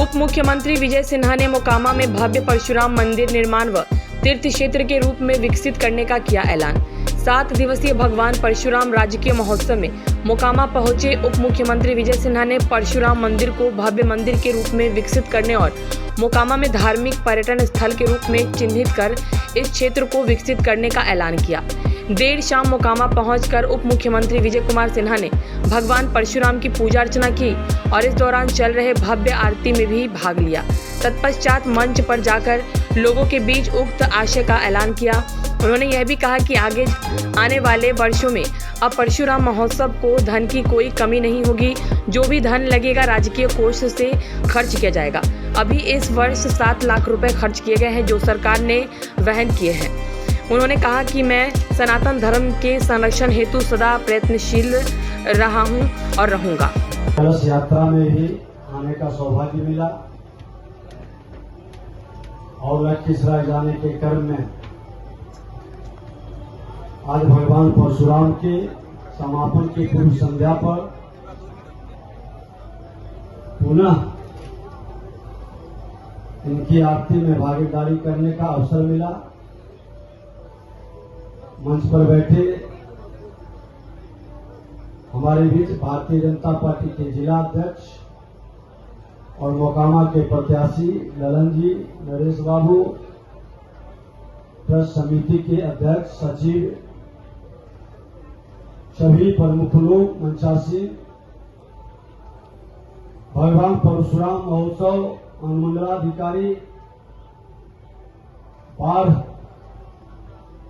उप मुख्यमंत्री विजय सिन्हा ने मोकामा में भव्य परशुराम मंदिर निर्माण व तीर्थ क्षेत्र के रूप में विकसित करने का किया ऐलान। 7 दिवसीय भगवान परशुराम राजकीय महोत्सव में मोकामा पहुंचे उप मुख्यमंत्री विजय सिन्हा ने परशुराम मंदिर को भव्य मंदिर के रूप में विकसित करने और मोकामा में धार्मिक पर्यटन स्थल के रूप में चिन्हित कर इस क्षेत्र को विकसित करने का ऐलान किया। देर शाम मोकामा पहुंचकर उप मुख्यमंत्री विजय कुमार सिन्हा ने भगवान परशुराम की पूजा अर्चना की और इस दौरान चल रहे भव्य आरती में भी भाग लिया। तत्पश्चात मंच पर जाकर लोगों के बीच उक्त आशय का ऐलान किया। उन्होंने यह भी कहा कि आगे आने वाले वर्षों में अब परशुराम महोत्सव को धन की कोई कमी नहीं होगी। जो भी धन लगेगा राजकीय कोष से खर्च किया जाएगा। अभी इस वर्ष 7 लाख रुपए खर्च किए गए हैं जो सरकार ने वहन किए हैं। उन्होंने कहा कि मैं सनातन धर्म के संरक्षण हेतु सदा प्रयत्नशील रहा हूं और रहूंगा। कलश यात्रा में भी आने का सौभाग्य मिला और लखीसराय जाने के क्रम में आज भगवान परशुराम के समापन की पूर्व संध्या पर पुनः इनकी आरती में भागीदारी करने का अवसर मिला। मंच पर बैठे हमारे बीच भारतीय जनता पार्टी के जिला अध्यक्ष और मोकामा के प्रत्याशी ललन जी, नरेश बाबू, ट्रस्ट समिति के अध्यक्ष, सचिव, सभी प्रमुख लोग, मंचासी, भगवान परशुराम महोत्सव अनुमंडलाधिकारी, बार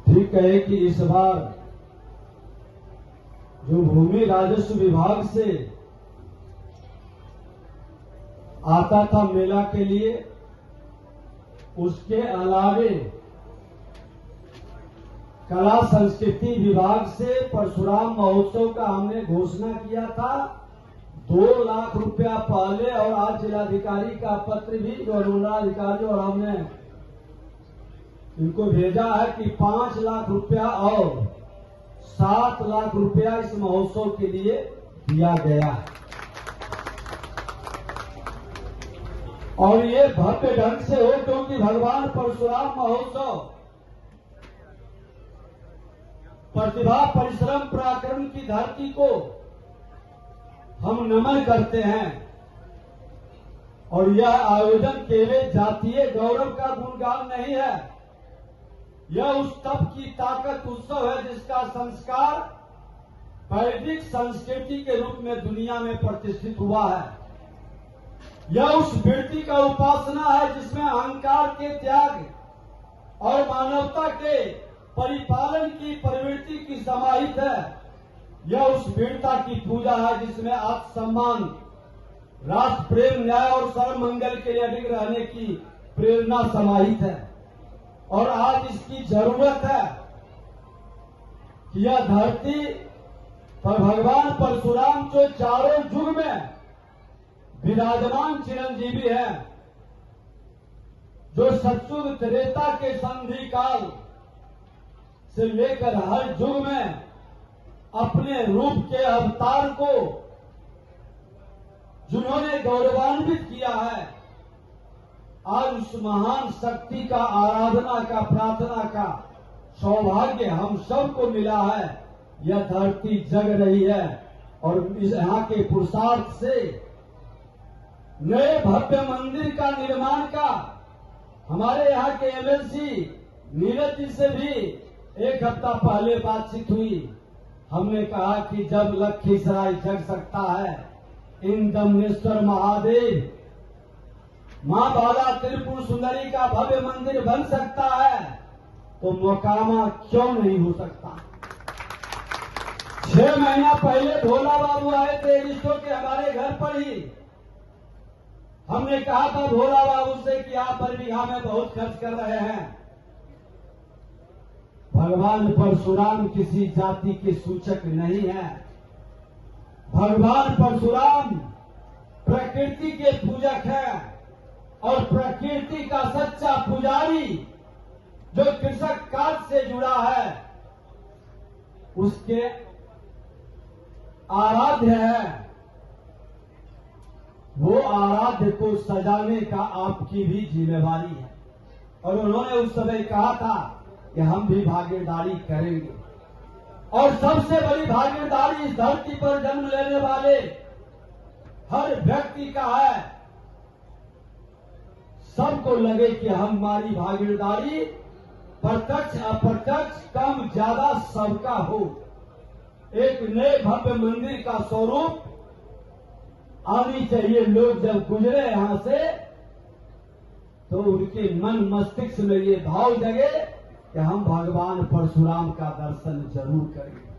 ठीक है कि इस बार जो भूमि राजस्व विभाग से आता था मेला के लिए, उसके अलावे कला संस्कृति विभाग से परशुराम महोत्सव का हमने घोषणा किया था 2 लाख रुपया पहले, और आज जिलाधिकारी का पत्र भी जो अनुमंडलाधिकारी और हमने इनको भेजा है कि 5 लाख रुपया और 7 लाख रुपया इस महोत्सव के लिए दिया गया है। और ये भव्य ढंग से हो क्योंकि भगवान परशुराम महोत्सव प्रतिभा, परिश्रम, पराक्रम की धरती को हम नमन करते हैं। और यह आयोजन केवल जातीय गौरव का गुणगान नहीं है, यह उस तप की ताकत उत्सव है जिसका संस्कार वैदिक संस्कृति के रूप में दुनिया में प्रतिष्ठित हुआ है। यह उस वृत्ति का उपासना है जिसमें अहंकार के त्याग और मानवता के परिपालन की प्रवृत्ति की समाहित है। यह उस वीरता की पूजा है जिसमें आत्मसम्मान, राष्ट्र प्रेम, न्याय और सर्व मंगल के लिए अडिग रहने की प्रेरणा समाहित है। और आज इसकी जरूरत है कि यह धरती पर भगवान परशुराम जो चारों युग में विराजमान चिरंजीवी है, जो सतयुग त्रेता के संधि काल से लेकर हर युग में अपने रूप के अवतार को जिन्होंने गौरवान्वित किया है, आज उस महान शक्ति का आराधना का, प्रार्थना का सौभाग्य हम सबको मिला है। यह धरती जग रही है और इस यहाँ के पुरुषार्थ से नए भव्य मंदिर का निर्माण का हमारे यहाँ के एमएलसी नीरज जी से भी 1 हफ्ता पहले बातचीत हुई। हमने कहा कि जब लखीसराय जग सकता है, इन दमनेश्वर महादेव, मां बाला त्रिपुर सुंदरी का भव्य मंदिर बन सकता है, तो मोकामा क्यों नहीं हो सकता। 6 महीना पहले भोला बाबू आए थे रिश्तों के हमारे घर पर ही। हमने कहा था भोला बाबू से कि आप बरबीघा में बहुत खर्च कर रहे हैं। भगवान परशुराम किसी जाति के सूचक नहीं है। भगवान परशुराम प्रकृति के पूजक है और प्रकृति का सच्चा पुजारी जो कृषक कार्य से जुड़ा है, उसके आराध्य है। वो आराध्य को सजाने का आपकी भी जिम्मेवारी है। और उन्होंने उस समय कहा था कि हम भी भागीदारी करेंगे। और सबसे बड़ी भागीदारी इस धरती पर जन्म लेने वाले हर व्यक्ति का है। सबको लगे कि हमारी भागीदारी प्रत्यक्ष अप्रत्यक्ष कम ज्यादा सबका हो। एक नए भव्य मंदिर का स्वरूप आनी चाहिए। लोग जब गुजरे यहां से तो उनके मन मस्तिष्क में ये भाव जगे कि हम भगवान परशुराम का दर्शन जरूर करेंगे।